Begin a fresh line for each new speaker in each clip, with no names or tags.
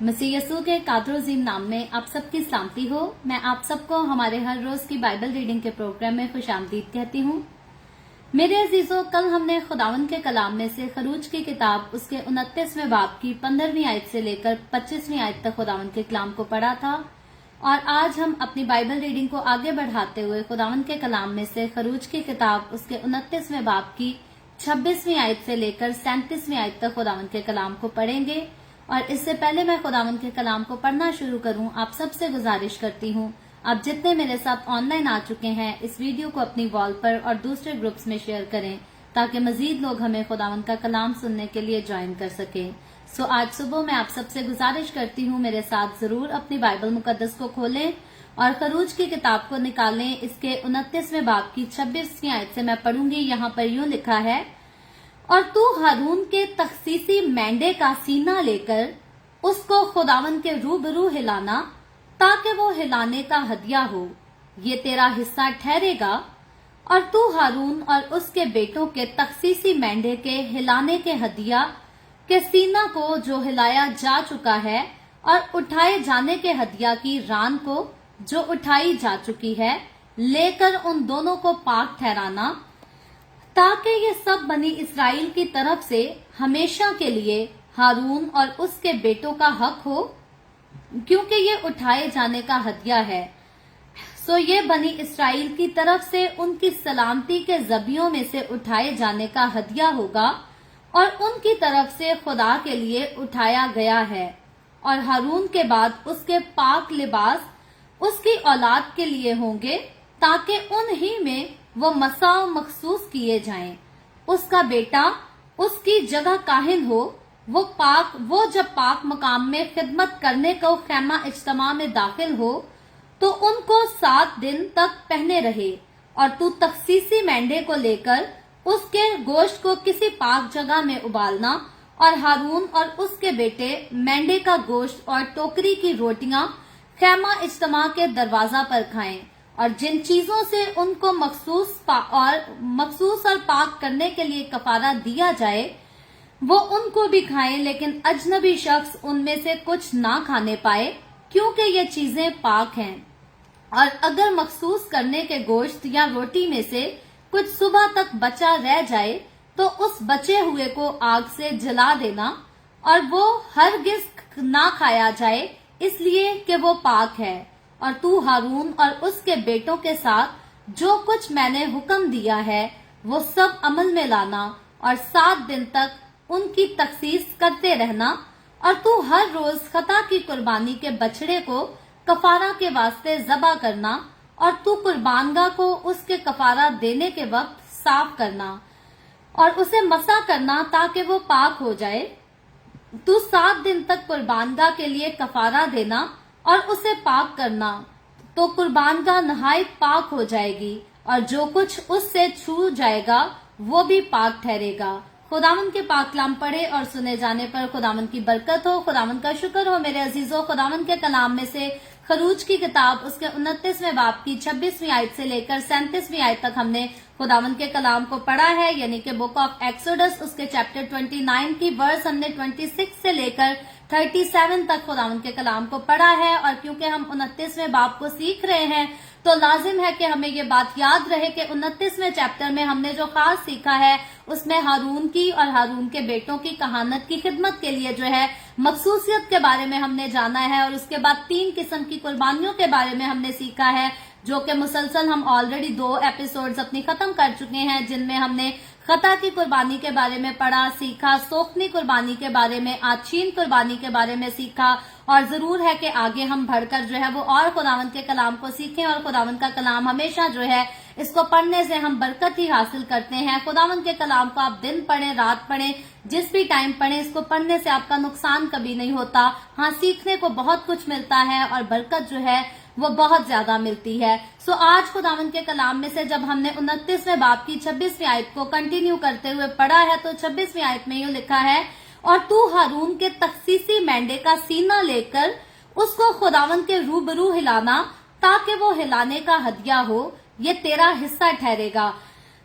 मसीह यसू के कादरोजीम नाम में आप सबकी सलामती हो। मैं आप सबको हमारे हर रोज की बाइबल रीडिंग के प्रोग्राम में खुशामदीद कहती हूँ। मेरे अजीजों, कल हमने खुदावन के कलाम में से खरूज की किताब उसके 29वें बाब की 15वीं आयत से लेकर 25वीं आयत तक खुदावन के कलाम को पढ़ा था और आज हम अपनी बाइबल रीडिंग को आगे बढ़ाते हुए खुदावन के कलाम में से खरूज की किताब उसके 29वें बाब की 26वीं आयत से लेकर 37वीं आयत तक खुदावन के कलाम को पढ़ेंगे। और इससे पहले मैं खुदावन के कलाम को पढ़ना शुरू करूं, आप सबसे गुजारिश करती हूं, आप जितने मेरे साथ ऑनलाइन आ चुके हैं इस वीडियो को अपनी वॉल पर और दूसरे ग्रुप्स में शेयर करें ताकि मजीद लोग हमें खुदावन का कलाम सुनने के लिए ज्वाइन कर सकें। सो आज सुबह मैं आप सबसे गुजारिश करती हूं, मेरे साथ जरूर अपनी बाइबल मुकद्दस को खोलें और खरूज की किताब को निकालें। इसके 29वें बाब की 26वीं आयत से मैं पढ़ूंगी। यहाँ पर यूं लिखा है, और तू हारून के तखसीसी मेंढे का सीना लेकर उसको खुदावन के रूबरू हिलाना ताकि वो हिलाने का हदिया हो, ये तेरा हिस्सा ठहरेगा। और तू हारून और उसके बेटों के तखसीसी मेंढे के हिलाने के हदिया के सीना को जो हिलाया जा चुका है और उठाए जाने के हदिया की रान को जो उठाई जा चुकी है लेकर उन दोनों को पाक ठहराना, ताकि ये सब बनी इस्राएल की तरफ से हमेशा के लिए हारून और उसके बेटों का हक हो, क्योंकि ये उठाए जाने का हदिया है। सो ये बनी इस्राएल की तरफ से उनकी सलामती के जबियों में से उठाए जाने का हदिया होगा और उनकी तरफ से खुदा के लिए उठाया गया है। और हारून के बाद उसके पाक लिबास उसकी औलाद के लिए होंगे, ताकि उन्हीं में वो मसाव मखसूस किए जाएं। उसका बेटा उसकी जगह काहिन हो, वो जब पाक मकाम में खिदमत करने को खैमा इज्तमा में दाखिल हो तो उनको 7 दिन तक पहने रहे। और तू तखसीसी मेंढे को लेकर उसके गोश्त को किसी पाक जगह में उबालना और हारून और उसके बेटे मेंढे का गोश्त और टोकरी की रोटियां खैमा इज्तमा के दरवाजा पर खाएं। और जिन चीजों से उनको मखसूस और पाक करने के लिए कफारा दिया जाए वो उनको भी खाएं, लेकिन अजनबी शख्स उनमें से कुछ ना खाने पाए, क्योंकि ये चीजें पाक हैं। और अगर मखसूस करने के गोश्त या रोटी में से कुछ सुबह तक बचा रह जाए तो उस बचे हुए को आग से जला देना और वो हरगिज ना खाया जाए, इसलिए कि वो पाक है। और तू हारून और उसके बेटों के साथ जो कुछ मैंने हुक्म दिया है वो सब अमल में लाना और 7 दिन तक उनकी तखसीस करते रहना। और तू हर रोज खता की कुर्बानी के बछड़े को कफारा के वास्ते ज़बा करना और तू कुर्बानगाह को उसके कफारा देने के वक्त साफ करना और उसे मसा करना ताकि वो पाक हो जाए। तू 7 दिन तक कुर्बानगाह के लिए कफारा देना और उसे पाक करना, तो कुर्बानगाह नहायत पाक हो जाएगी और जो कुछ उससे छू जाएगा वो भी पाक ठहरेगा। खुदावन के पाक कलाम पढ़े और सुने जाने पर खुदावन की बरकत हो। खुदावन का शुक्र हो मेरे अजीजों। खुदावन के कलाम में से खरूज की किताब उसके 29वें बाब की 26वीं आयत से लेकर 37वीं आयत तक हमने खुदावन के कलाम को पढ़ा है, यानी कि बुक ऑफ एक्सोडस उसके चैप्टर 29 की वर्स हमने 26 से लेकर 37 तक खुदावन के कलाम को पढ़ा है। और क्योंकि हम 29वें बाब को सीख रहे हैं तो लाजिम है कि हमें ये बात याद रहे कि 29वें चैप्टर में हमने जो खास सीखा है उसमें हारून की और हारून के बेटों की कहानत की खिदमत के लिए जो है मखसूसियत के बारे में हमने जाना है। और उसके बाद 3 किस्म की कुर्बानियों के बारे में हमने सीखा है, जो कि मुसलसल हम ऑलरेडी 2 एपिसोड्स अपनी खत्म कर चुके हैं, जिनमें हमने खता की कुर्बानी के बारे में पढ़ा, सीखा, सोखनी कुर्बानी के बारे में, आचीन कुर्बानी के बारे में सीखा। और जरूर है कि आगे हम बढ़कर जो है वो और खुदावन के कलाम को सीखें। और खुदावन का कलाम हमेशा जो है इसको पढ़ने से हम बरकत ही हासिल करते हैं। खुदावन के कलाम को आप दिन पढ़ें, रात पढ़ें, जिस भी टाइम पढ़ें, इसको पढ़ने से आपका नुकसान कभी नहीं होता। हाँ, सीखने को बहुत कुछ मिलता है और बरकत जो है वो बहुत ज्यादा मिलती है। सो आज खुदावन के कलाम में से जब हमने 29वें बाब की 26वीं आयत को कंटिन्यू करते हुए पढ़ा है तो 26वीं आयत में यूं लिखा है, और तू हारून के तखसीसी मेंढे का सीना लेकर उसको खुदावन के रूबरू हिलाना ताकि वो हिलाने का हदिया हो, ये तेरा हिस्सा ठहरेगा।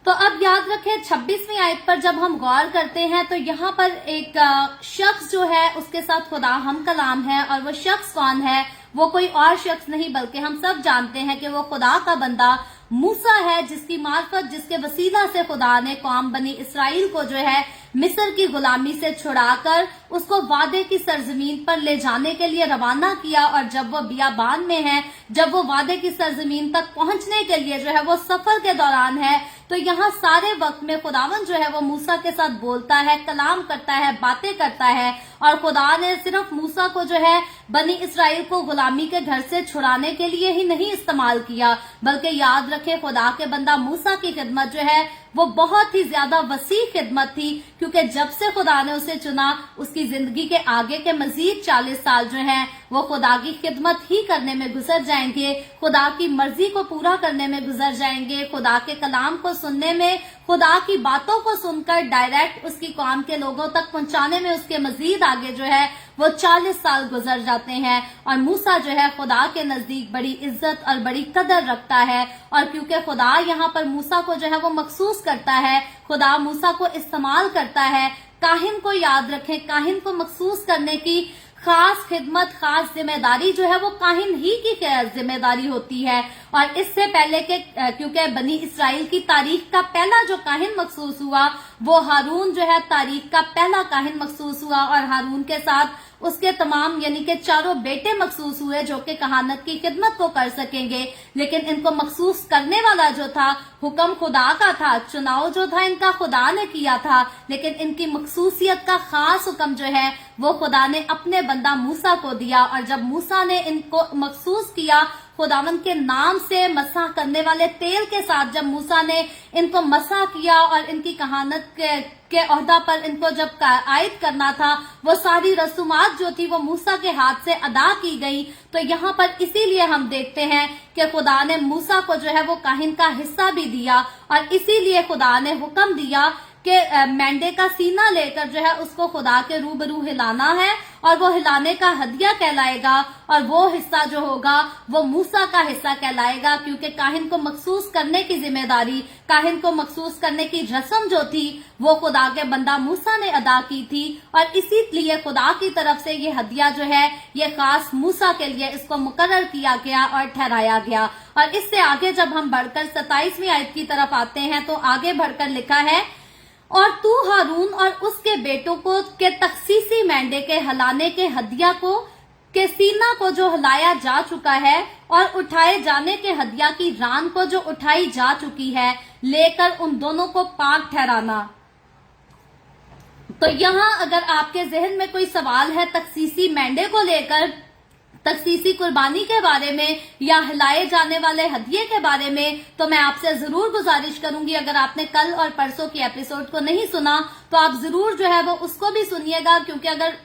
तो अब याद रखें 26वीं आयत पर जब हम गौर करते हैं तो यहाँ पर एक शख्स जो है उसके साथ खुदा हम कलाम है, और वो शख्स कौन है? वो कोई और शख्स नहीं बल्कि हम सब जानते हैं कि वो खुदा का बंदा मूसा है, जिसकी मार्फत, जिसके वसीला से खुदा ने कौम बनी इसराइल को जो है मिस्र की गुलामी से छुड़ाकर उसको वादे की सरजमीन पर ले जाने के लिए रवाना किया। और जब वो बियाबान में है, जब वो वादे की सरजमीन तक पहुंचने के लिए जो है वो सफर के दौरान है, तो यहाँ सारे वक्त में खुदावन जो है वो मूसा के साथ बोलता है, कलाम करता है, बातें करता है। और खुदा ने सिर्फ मूसा को जो है बनी इसराइल को गुलामी के घर से छुड़ाने के लिए ही नहीं इस्तेमाल किया, बल्कि याद रखे खुदा के बंदा मूसा की खिदमत जो है वो बहुत ही ज्यादा वसी खिदमत थी, क्योंकि जब से खुदा ने उसे चुना उसकी जिंदगी के आगे के मजीद 40 साल जो हैं वो खुदा की खिदमत ही करने में गुजर जाएंगे, खुदा की मर्जी को पूरा करने में गुजर जाएंगे, खुदा के कलाम को सुनने में, खुदा की बातों को सुनकर डायरेक्ट उसकी कौम के लोगों तक पहुंचाने में उसके मजीद आगे जो है वो 40 साल गुजर जाते हैं। और मूसा जो है खुदा के नजदीक बड़ी इज्जत और बड़ी कदर रखता है, और क्योंकि खुदा यहाँ पर मूसा को जो है वो मखसूस करता है, खुदा मूसा को इस्तेमाल करता है। काहिन को याद रखें, काहिन को मखसूस करने की खास खिदमत, खास जिम्मेदारी जो है वो काहिन ही की जिम्मेदारी होती है। और इससे पहले के क्योंकि बनी इसराइल की तारीख का पहला जो काहिन मखसूस हुआ वो हारून जो है तारीख का पहला काहिन मखसूस हुआ, और हारून के साथ उसके तमाम यानी कि चारों बेटे मखसूस हुए जो कि कहानत की खिदमत को कर सकेंगे। लेकिन इनको मखसूस करने वाला जो था हुक्म खुदा का था, चुनाव जो था इनका खुदा ने किया था, लेकिन इनकी मखसूसियत का खास हुक्म जो है वो खुदा ने अपने बंदा मूसा को दिया। और जब मूसा ने इनको मखसूस किया, खुदावन के नाम से मसा करने वाले तेल के साथ जब मूसा ने इनको मसा किया और इनकी कहानत के ओहदा पर इनको जब आयद करना था, वो सारी रसूमात जो थी वो मूसा के हाथ से अदा की गई। तो यहाँ पर इसीलिए हम देखते हैं कि खुदा ने मूसा को जो है वो काहिन का हिस्सा भी दिया, और इसीलिए खुदा ने हुक्म दिया कि मेंढे का सीना लेकर जो है उसको खुदा के रूबरू हिलाना है, और वो हिलाने का हदिया कहलाएगा, और वो हिस्सा जो होगा वो मूसा का हिस्सा कहलाएगा, क्योंकि काहिन को मखसूस करने की जिम्मेदारी, काहिन को मखसूस करने की रस्म जो थी वो खुदा के बंदा मूसा ने अदा की थी। और इसीलिए खुदा की तरफ से ये हदिया जो है ये खास मूसा के लिए इसको मुकर्रर किया गया और ठहराया गया। और इससे आगे जब हम बढ़कर 27वीं आयत की तरफ आते हैं तो आगे बढ़कर लिखा है, और तू हारून और उसके बेटों को के तखसीसी मेंढे के हलाने के हदिया को के सीना को जो हिलाया जा चुका है और उठाए जाने के हदिया की रान को जो उठाई जा चुकी है लेकर उन दोनों को पाक ठहराना। तो यहाँ अगर आपके जहन में कोई सवाल है तखसीसी मेंढे को लेकर, तखसीसी कुर्बानी के बारे में या हिलाए जाने वाले हदिये के बारे में, तो मैं आपसे जरूर गुजारिश करूंगी अगर आपने कल और परसों की एपिसोड को नहीं सुना तो आप जरूर जो है वो उसको भी सुनिएगा, क्योंकि अगर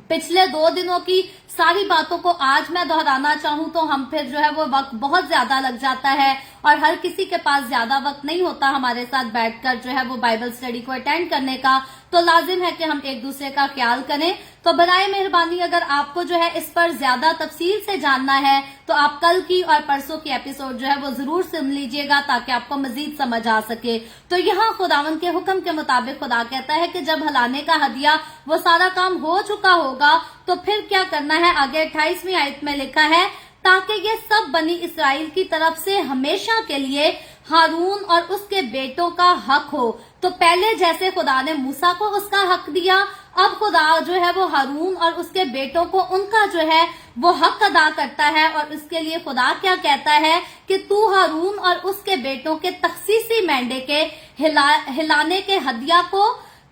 पिछले 2 दिनों की सारी बातों को आज मैं दोहराना चाहूं तो हम फिर जो है वो वक्त बहुत ज्यादा लग जाता है, और हर किसी के पास ज्यादा वक्त नहीं होता हमारे साथ बैठकर जो है वो बाइबल स्टडी को अटेंड करने का। तो लाजिम है कि हम एक दूसरे का ख्याल करें। तो बराए मेहरबानी अगर आपको जो है इस पर ज्यादा तफसील से जानना है तो आप कल की और परसों की एपिसोड जो है वो जरूर सुन लीजिएगा ताकि आपको मजीद समझ आ सके। तो यहाँ खुदावन के हुक्म के मुताबिक खुदा कहता है कि जब हलाने का हदिया वो सारा काम हो चुका होगा तो फिर क्या करना है। आगे 28वीं आयत में लिखा है, ताकि ये सब बनी इसराइल की तरफ से हमेशा के लिए हारून और उसके बेटों का हक हो। तो पहले जैसे खुदा ने मूसा को उसका हक दिया, अब खुदा जो है वो हारून और उसके बेटों को उनका जो है वो हक अदा करता है। और इसके लिए खुदा क्या कहता है कि तू हारून और उसके बेटों के तखसीसी मेंढे के हिलाने के हदिया को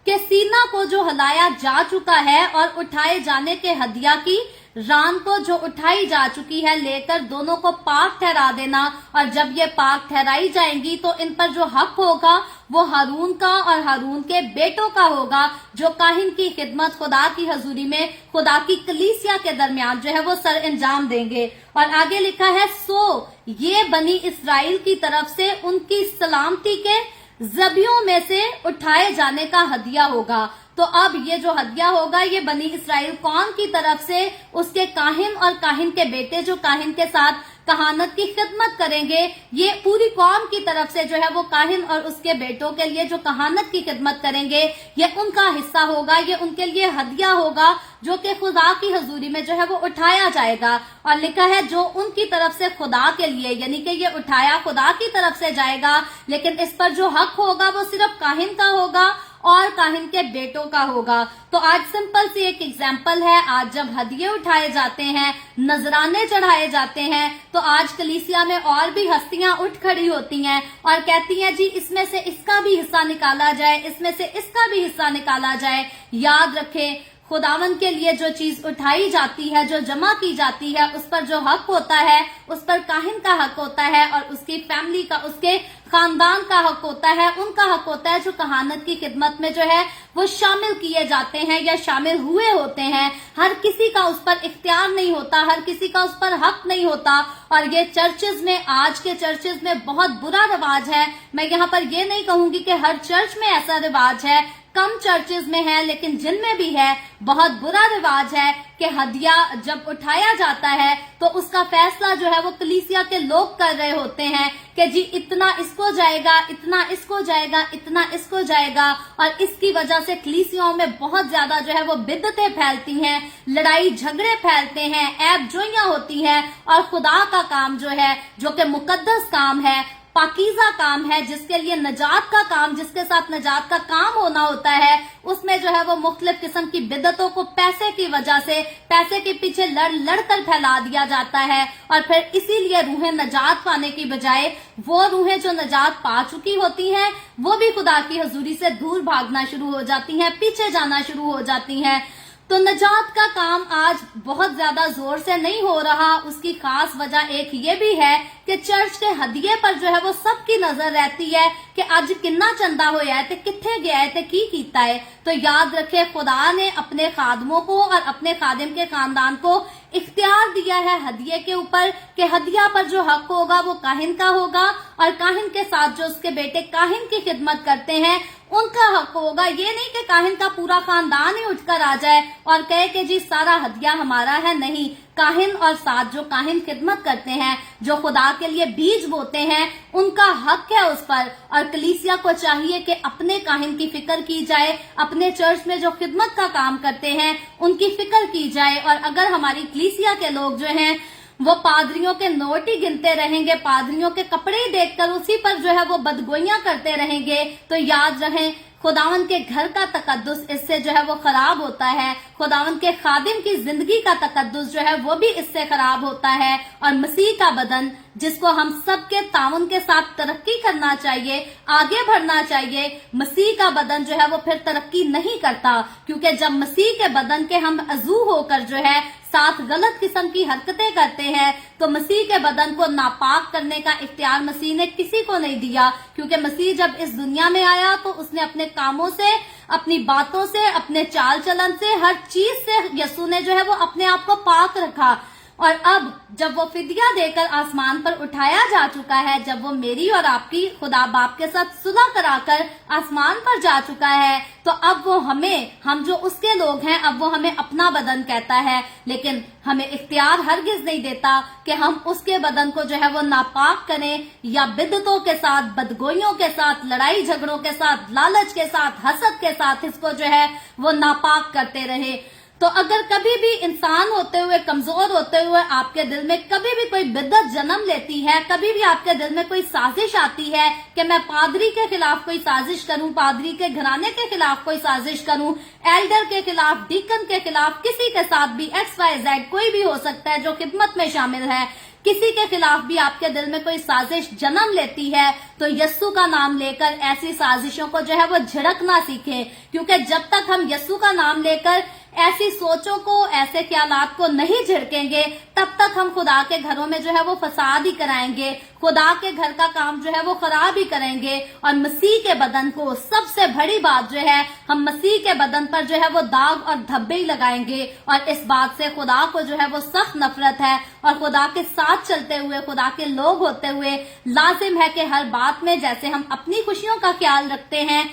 के सीना को जो हिलाया जा चुका है और उठाए जाने के हदिया की रान को जो उठाई जा चुकी है लेकर दोनों को पाक ठहरा देना। और जब ये पाक ठहराई जाएंगी तो इन पर जो हक होगा वो हारून का और हारून के बेटों का होगा, जो काहिन की खिदमत खुदा की हजूरी में खुदा की कलीसिया के दरमियान जो है वो सर अंजाम देंगे। और आगे लिखा है, सो ये बनी इसराइल की तरफ से उनकी सलामती के जबियों में से उठाए जाने का हदिया होगा। तो अब ये जो हदिया होगा ये बनी इसराइल कौम की तरफ से उसके काहिन और काहिन के बेटे जो काहिन के साथ कहानत की खिदमत करेंगे, ये पूरी कौम की तरफ से जो है वो काहिन और उसके बेटों के लिए जो कहानत की खिदमत करेंगे, ये उनका हिस्सा होगा, ये उनके लिए हदिया होगा जो कि खुदा की हजूरी में जो है वो उठाया जाएगा। और लिखा है जो उनकी तरफ से खुदा के लिए, यानी कि ये उठाया खुदा की तरफ से जाएगा, लेकिन इस पर जो हक होगा वो सिर्फ काहिन का होगा और काहिन के बेटों का होगा। तो आज सिंपल सी एक एग्जाम्पल है, आज जब हदिये उठाए जाते हैं, नजराने चढ़ाए जाते हैं, तो आज कलीसिया में और भी हस्तियां उठ खड़ी होती हैं और कहती हैं जी इसमें से इसका भी हिस्सा निकाला जाए, इसमें से इसका भी हिस्सा निकाला जाए। याद रखें, खुदावन के लिए जो चीज उठाई जाती है, जो जमा की जाती है, उस पर जो हक होता है, उस पर काहिन का हक होता है और उसकी फैमिली का, उसके खानदान का हक होता है, उनका हक होता है जो कहानत की खिदमत में जो है वो शामिल किए जाते हैं या शामिल हुए होते हैं। हर किसी का उस पर इख्तियार नहीं होता, हर किसी का उस पर हक नहीं होता। और ये चर्चेज में, आज के चर्चेज में बहुत बुरा रिवाज है। मैं यहाँ पर ये नहीं कहूंगी कि हर चर्च में ऐसा रिवाज है, कम चर्चेज में है, लेकिन जिनमें भी है बहुत बुरा रिवाज है कि हदिया जब उठाया जाता है तो उसका फैसला जो है वो कलीसिया के लोग कर रहे होते हैं कि जी इतना इसको जाएगा, इतना इसको जाएगा, इतना इसको जाएगा। और इसकी वजह से कलीसियाओं में बहुत ज्यादा जो है वो बिदअतें फैलती हैं, लड़ाई झगड़े फैलते हैं, ऐब जोइयां होती हैं और खुदा का काम जो है, जो कि मुकद्दस काम है, पाकीज़ा काम है, जिसके लिए नजात का काम, जिसके साथ नजात का काम होना होता है, उसमें जो है वो मुख्तलिफ किस्म की बिदअतों को पैसे की वजह से, पैसे के पीछे लड़ लड़ कर फैला दिया जाता है। और फिर इसीलिए रूहें नजात पाने की बजाय, वो रूहें जो नजात पा चुकी होती हैं, वो भी खुदा की हजूरी से दूर भागना शुरू हो जाती हैं, पीछे जाना शुरू हो जाती हैं। तो नजात का काम आज बहुत ज्यादा जोर से नहीं हो रहा। उसकी खास वजह एक ये भी है कि चर्च के हदिये पर जो है वो सबकी नजर रहती है कि आज कितना चंदा होया है, किथे गया है, की कीता है। तो याद रखे, खुदा ने अपने खादमों को और अपने खादिम के खानदान को इख्तियार दिया है हदिये के ऊपर कि हदिया पर जो हक होगा वो काहिन का होगा और काहिन के साथ जो उसके बेटे काहिन की खिदमत करते हैं उनका हक होगा। ये नहीं कि काहिन का पूरा खानदान ही उठकर आ जाए और कहे कि जी सारा हदिया हमारा है। नहीं, काहिन और साथ जो काहिन खिदमत करते हैं, जो खुदा के लिए बीज बोते हैं, उनका हक है उस पर। और कलीसिया को चाहिए कि अपने काहिन की फिक्र की जाए, अपने चर्च में जो खिदमत का काम करते हैं उनकी फिक्र की जाए। और अगर हमारी कलीसिया के लोग जो हैं वो पादरियों के नोट ही गिनते रहेंगे, पादरियों के कपड़े ही देखकर उसी पर जो है वो बदगोइयां करते रहेंगे, तो याद रहे खुदावन के घर का तकद्दुस इससे जो है वो खराब होता है। खुदावन के खादिम की जिंदगी का तकद्दुस जो है वो भी इससे खराब होता है। और मसीह का बदन, जिसको हम सबके ताउन के साथ तरक्की करना चाहिए, आगे बढ़ना चाहिए, मसीह का बदन जो है वो फिर तरक्की नहीं करता। क्योंकि जब मसीह के बदन के हम अज़ू होकर जो है साथ गलत किस्म की हरकतें करते हैं, तो मसीह के बदन को नापाक करने का इख्तियार मसीह ने किसी को नहीं दिया। क्योंकि मसीह जब इस दुनिया में आया तो उसने अपने कामों से, अपनी बातों से, अपने चाल चलन से, हर चीज से यसू ने जो है वो अपने आप को पाक रखा। और अब जब वो फिदिया देकर आसमान पर उठाया जा चुका है, जब वो मेरी और आपकी खुदा बाप के साथ सुलह कराकर आसमान पर जा चुका है, तो अब वो हमें, हम जो उसके लोग हैं, अब वो हमें अपना बदन कहता है। लेकिन हमें इख्तियार हरगिज नहीं देता कि हम उसके बदन को जो है वो नापाक करें या बिदतों के साथ, बदगोइयों के साथ, लड़ाई झगड़ों के साथ, लालच के साथ, हसद के साथ इसको जो है वो नापाक करते रहे। तो अगर कभी भी इंसान होते हुए, कमजोर होते हुए आपके दिल में कभी भी कोई बिदत जन्म लेती है, कभी भी आपके दिल में कोई साजिश आती है कि मैं पादरी के खिलाफ कोई साजिश करूं, पादरी के घराने के खिलाफ कोई साजिश करूं, एल्डर के खिलाफ, डीकन के खिलाफ, किसी के साथ भी, XYZ कोई भी हो सकता है जो खिदमत में शामिल है, किसी के खिलाफ भी आपके दिल में कोई साजिश जन्म लेती है, तो यस्सु का नाम लेकर ऐसी साजिशों को जो है वो झिड़कना सीखें। क्योंकि जब तक हम यस्सु का नाम लेकर ऐसी सोचों को, ऐसे ख्यालात को नहीं झिड़केंगे, तब तक हम खुदा के घरों में जो है वो फसाद ही कराएंगे, खुदा के घर का काम जो है वो खराब ही करेंगे। और मसीह के बदन को, सबसे बड़ी बात जो है, हम मसीह के बदन पर जो है वो दाग और धब्बे ही लगाएंगे। और इस बात से खुदा को जो है वो सख्त नफरत है। और खुदा के साथ चलते हुए, खुदा के लोग होते हुए लाजिम है कि हर बात में, जैसे हम अपनी खुशियों का ख्याल रखते हैं,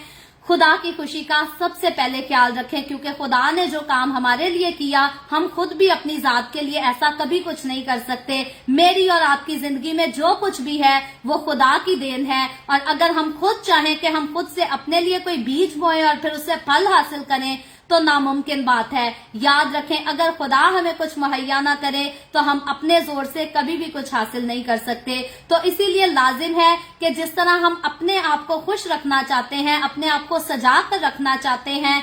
खुदा की खुशी का सबसे पहले ख्याल रखें, क्योंकि खुदा ने जो काम हमारे लिए किया हम खुद भी अपनी जात के लिए ऐसा कभी कुछ नहीं कर सकते। मेरी और आपकी जिंदगी में जो कुछ भी है वो खुदा की देन है, और अगर हम खुद चाहें कि हम खुद से अपने लिए कोई बीज बोएं और फिर उससे फल हासिल करें तो नामुमकिन बात है। याद रखें, अगर खुदा हमें कुछ मुहैया ना करे तो हम अपने जोर से कभी भी कुछ हासिल नहीं कर सकते। तो इसीलिए लाजिम है कि जिस तरह हम अपने आप को खुश रखना चाहते हैं, अपने आप को सजा कर रखना चाहते हैं,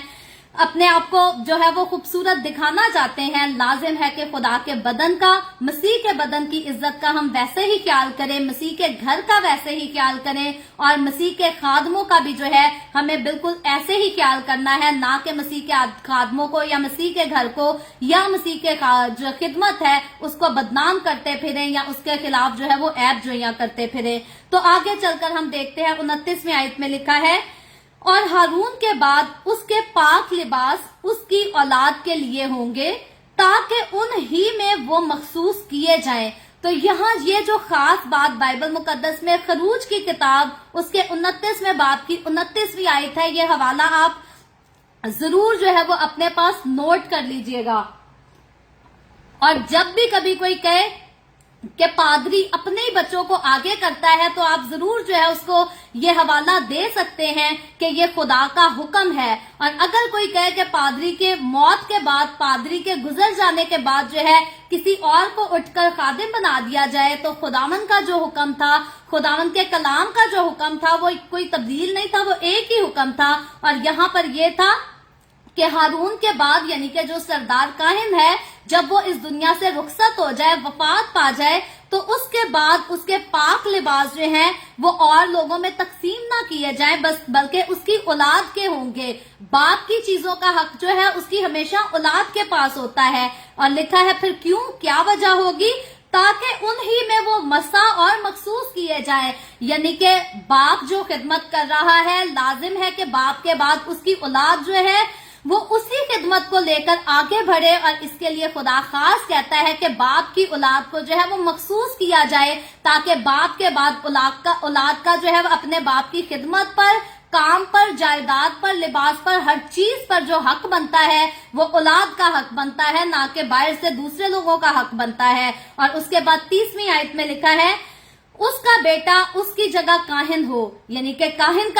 अपने आप को जो है वो खूबसूरत दिखाना चाहते हैं, लाजिम है कि खुदा के बदन का, मसीह के बदन की इज्जत का हम वैसे ही ख्याल करें, मसीह के घर का वैसे ही ख्याल करें, और मसीह के खादमों का भी जो है हमें बिल्कुल ऐसे ही ख्याल करना है, ना कि मसीह के खादमों को या मसीह के घर को या मसीह के जो खिदमत है उसको बदनाम करते फिरें या उसके खिलाफ जो है वो ऐब जोइयां करते फिरें। तो आगे चलकर हम देखते हैं 29वीं आयत में लिखा है, और हारून के बाद उसके पाक लिबास उसकी औलाद के लिए होंगे ताकि उन ही में वो मखसूस किए जाएं। तो यहाँ ये जो खास बात बाइबल मुकद्दस में खरूज की किताब उसके 29वें बाब की 29वीं आयत है, ये हवाला आप जरूर जो है वो अपने पास नोट कर लीजिएगा। और जब भी कभी कोई कहे कि पादरी अपने ही बच्चों को आगे करता है तो आप जरूर जो है उसको ये हवाला दे सकते हैं कि ये खुदा का हुक्म है। और अगर कोई कहे कि पादरी के मौत के बाद, पादरी के गुजर जाने के बाद जो है किसी और को उठकर खादिम बना दिया जाए, तो खुदावन का जो हुक्म था, खुदावन के कलाम का जो हुक्म था वो कोई तब्दील नहीं था, वो एक ही हुक्म था। और यहाँ पर ये था कि हारून के बाद यानी कि जो सरदार काहिन है, जब वो इस दुनिया से रुखसत हो जाए, वफात पा जाए, तो उसके बाद उसके पाक लिबास जो हैं वो और लोगों में तकसीम ना किए जाएं, बस बल्कि उसकी औलाद के होंगे। बाप की चीजों का हक जो है उसकी हमेशा औलाद के पास होता है। और लिखा है फिर क्यों, क्या वजह होगी, ताकि उन्हीं में वो मसा और मखसूस किए जाए। यानी कि बाप जो खिदमत कर रहा है, लाजिम है कि बाप के बाद उसकी औलाद जो है वो उसी खिदमत को लेकर आगे बढ़े। और इसके लिए खुदा खास कहता है कि बाप की औलाद को जो है वो मखसूस किया जाए, ताकि बाप के बाद औलाद का जो है वो अपने बाप की खिदमत पर, काम पर, जायदाद पर, लिबास पर, हर चीज पर जो हक बनता है वो औलाद का हक बनता है, ना कि बाहर से दूसरे लोगों का हक बनता है। और उसके बाद 30वीं आयत में लिखा है, उसका बेटा उसकी जगह काहिन हो, यानी कि काहिन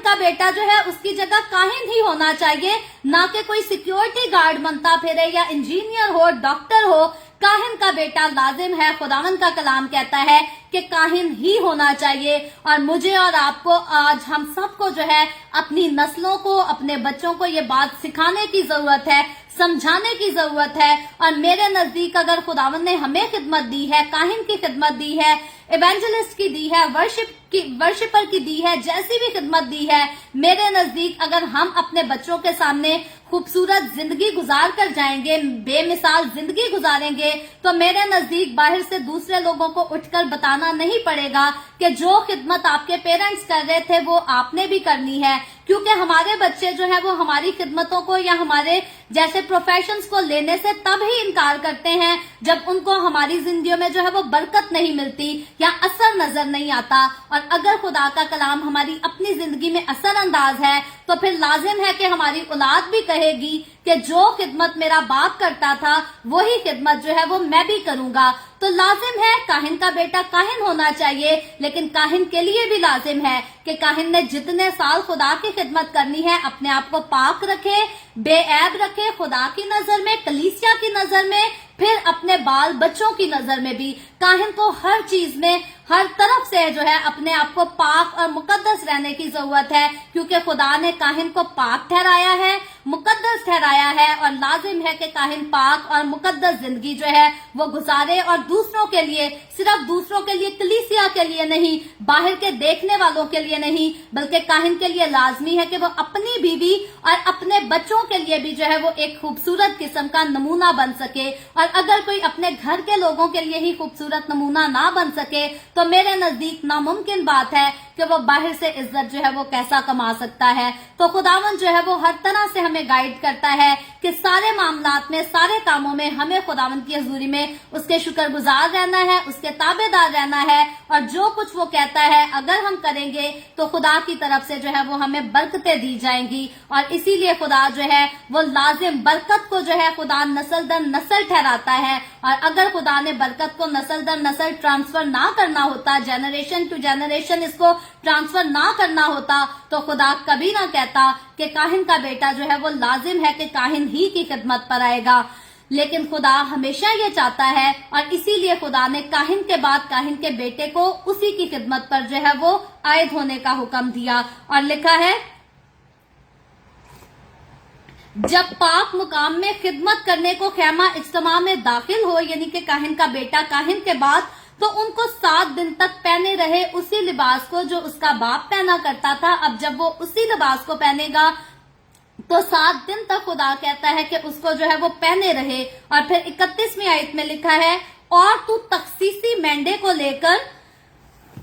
का बेटा जो है उसकी जगह काहिन ही होना चाहिए, ना कि कोई सिक्योरिटी गार्ड बनता फिरे या इंजीनियर हो, डॉक्टर हो। काहिन का बेटा लाजिम है, खुदावन का कलाम कहता है कि काहिन ही होना चाहिए। और मुझे और आपको, आज हम सबको जो है अपनी नस्लों को, अपने बच्चों को ये बात सिखाने की जरूरत है, समझाने की जरूरत है। और मेरे नजदीक अगर खुदावन ने हमें खिदमत दी है, काहिन की खिदमत दी है, इवेंजलिस्ट की दी है, वर्शिपर की दी है, जैसी भी खिदमत दी है, मेरे नजदीक अगर हम अपने बच्चों के सामने खूबसूरत जिंदगी गुजार कर जाएंगे, बेमिसाल जिंदगी गुजारेंगे, तो मेरे नजदीक बाहर से दूसरे लोगों को उठकर बताना नहीं पड़ेगा कि जो खिदमत आपके पेरेंट्स कर रहे थे वो आपने भी करनी है। क्योंकि हमारे बच्चे जो है वो हमारी खिदमतों को या हमारे जैसे प्रोफेशंस को लेने से तब ही इनकार करते हैं जब उनको हमारी जिंदगियों में जो है वो बरकत नहीं मिलती या असर नजर नहीं आता। और अगर खुदा का कलाम हमारी अपनी जिंदगी में असर अंदाज है तो फिर लाजिम है कि हमारी औलाद भी कहेगी कि जो खिदमत मेरा बाप करता था वही खिदमत जो है वो मैं भी करूंगा। तो लाजिम है काहिन का बेटा काहिन होना चाहिए, लेकिन काहिन के लिए भी लाजिम है कि काहिन ने जितने साल खुदा की खिदमत करनी है अपने आप को पाक रखे, बेऐब रखे, खुदा की नजर में, कलीसिया की नजर में, फिर अपने बाल बच्चों की नजर में भी। काहिन को हर चीज में, हर तरफ से जो है अपने आप को पाक और मुकद्दस रहने की जरूरत है, क्योंकि खुदा ने काहिन को पाक ठहराया है, मुकद्दस ठहराया है। और लाजिम है कि काहिन पाक और मुकद्दस जिंदगी जो है वो गुजारे, और दूसरों के लिए, सिर्फ दूसरों के लिए, कलीसिया के लिए नहीं, बाहर के देखने वालों के लिए नहीं, बल्कि काहिन के लिए लाजमी है कि वो अपनी बीवी और अपने बच्चों के लिए भी जो है वो एक खूबसूरत किस्म का नमूना बन सके। और अगर कोई अपने घर के लोगों के लिए ही खूबसूरत नमूना ना बन सके तो मेरे नजदीक नामुमकिन बात है कि वो बाहर से इज्जत जो है वो कैसा कमा सकता है। तो खुदावंद जो है वो हर तरह से हमें गाइड करता है कि सारे मामलात में, सारे कामों में हमें खुदावंद की हजूरी में उसके शुक्रगुजार रहना है, उसके ताबेदार रहना है। और जो कुछ वो कहता है अगर हम करेंगे तो खुदा की तरफ से जो है वो हमें बरकतें दी जाएंगी। और इसीलिए खुदा जो है वो लाजिम बरकत को जो है खुदा नस्ल दर नस्ल ठहराता है। और अगर खुदा ने बरकत को नस्ल दर नस्ल ट्रांसफर ना करना होता, जनरेशन टू जनरेशन इसको ट्रांसफर ना करना होता, तो खुदा कभी ना कहता कि काहिन का बेटा जो है वो लाजिम है कि काहिन ही की खिदमत पर आएगा। लेकिन खुदा हमेशा ये चाहता है और इसीलिए खुदा ने काहिन के बाद काहिन के बेटे को उसी की खिदमत पर जो है वो आयद होने का हुक्म दिया। और लिखा है, जब पाक मुकाम में खिदमत करने को खैमा इज्तिमा में दाखिल हो, यानी कि काहिन का बेटा काहिन के बाद, तो उनको 7 दिन तक पहने रहे उसी लिबास को जो उसका बाप पहना करता था। अब जब वो उसी लिबास को पहनेगा तो 7 दिन तक खुदा कहता है कि उसको जो है वो पहने रहे। और फिर 31वीं आयत में लिखा है, और तू तखसीसी मेंढे को लेकर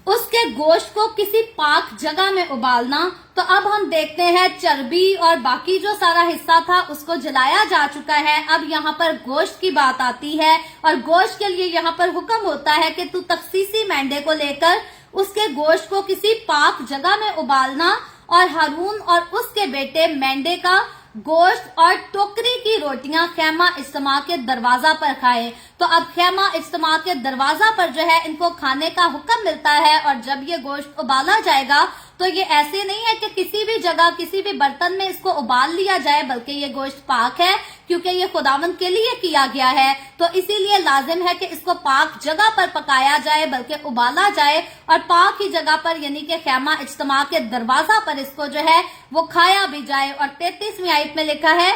उसके गोश्त को किसी पाक जगह में उबालना। तो अब हम देखते हैं चर्बी और बाकी जो सारा हिस्सा था उसको जलाया जा चुका है। अब यहाँ पर गोश्त की बात आती है और गोश्त के लिए यहाँ पर हुक्म होता है कि तू तखसीसी मेंढे को लेकर उसके गोश्त को किसी पाक जगह में उबालना और हारून और उसके बेटे मेंढे का गोश्त और टोकरी की रोटियां खैमा इज्तिमा के दरवाजा पर खाएं। तो अब खैमा इज्तिमा के दरवाजा पर जो है इनको खाने का हुक्म मिलता है। और जब ये गोश्त उबाला जाएगा तो ये ऐसे नहीं है कि किसी भी जगह किसी भी बर्तन में इसको उबाल लिया जाए, बल्कि ये गोश्त पाक है क्योंकि ये खुदावंद के लिए किया गया है। तो इसीलिए लाजिम है कि इसको पाक जगह पर पकाया जाए, बल्कि उबाला जाए और पाक ही जगह पर यानी कि खैमा इज्तिमा के दरवाजा पर इसको जो है वो खाया भी जाए। और 33वीं आयत में लिखा है,